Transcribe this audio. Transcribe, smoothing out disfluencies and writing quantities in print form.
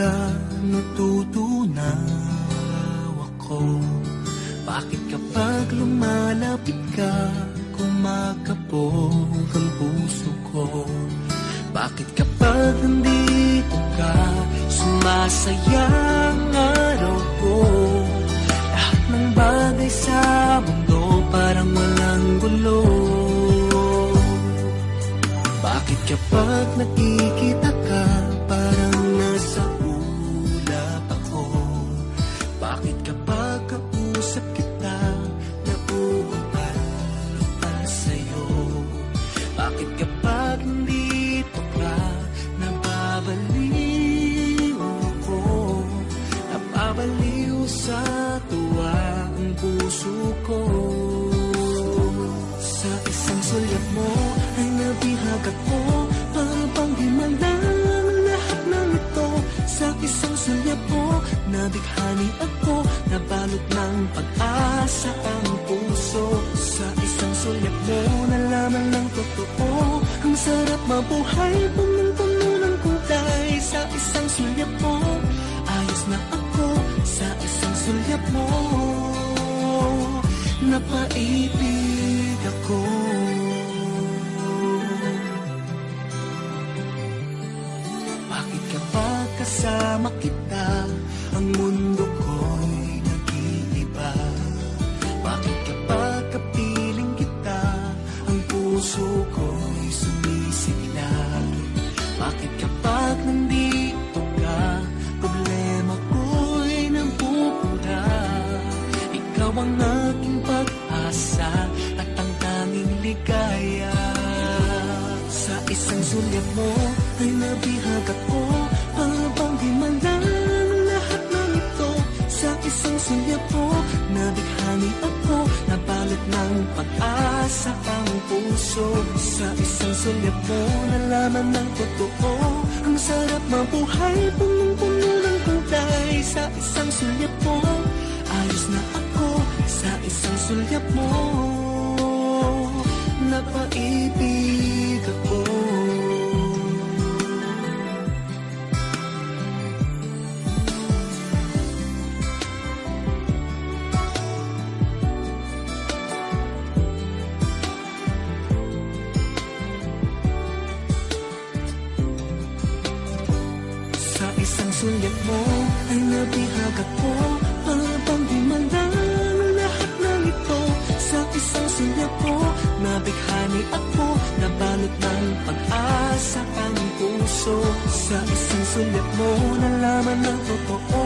ka natutunaw ako? Bakit kapag lumalapit ka, kumakabog ang puso ko? Bakit kapag nandito ka, sumasaya ang araw ko? Lahat ng bagay sa mundo parang walang gulo. Bakit kapag nakikita ka, parang nasa ulap ako? Bakit kapag kausap kita, nauutal-utal sa'yo? Bakit kapag nandito ka, nababaliw ako? Nababaliw sa tuwa ang puso ko. Sa isang sulyap mo ay nabihag ako, para bang himalang ang lahat ng ito. Sa isang sulyap mo, nabighani ako, nabalot ng pag-asa ang puso. Sa isang sulyap mo, nalaman ng totoo, ang sarap mabuhay, punong-puno ng kulay. Sa isang sulyap mo, ayos na ako. Sa isang sulyap mo, napaibig ako. Bakit kapag kasama kita, ang mundo ko'y nag-iiba? Bakit kapag kapiling kita, ang puso ko'y sumisigla? Bakit kapag nandito ka, problema ko'y napupura? Ikaw ang aking pag-asa at ang tanging ligaya. Sa isang sulyap mo ay nabihag ako, para bang himalang ang lahat ng ito. Sa isang sulyap mo, nabighani ako, nabalot ng pag-asa ang puso. Sa isang sulyap mo, nalaman ng totoo, ang sarap mabuhay, punong-puno ng kulay. Sa isang sulyap mo, ayos na ako. Sa isang sulyap mo, napaibig ako. Sa isang sulyap mo ay nabihag ako, para bang himalang ang lahat ng ito. Sa isang sulyap mo, nabighani ako, nabalot ng pag-asa ang puso. Sa isang sulyap mo, nalaman ng totoo,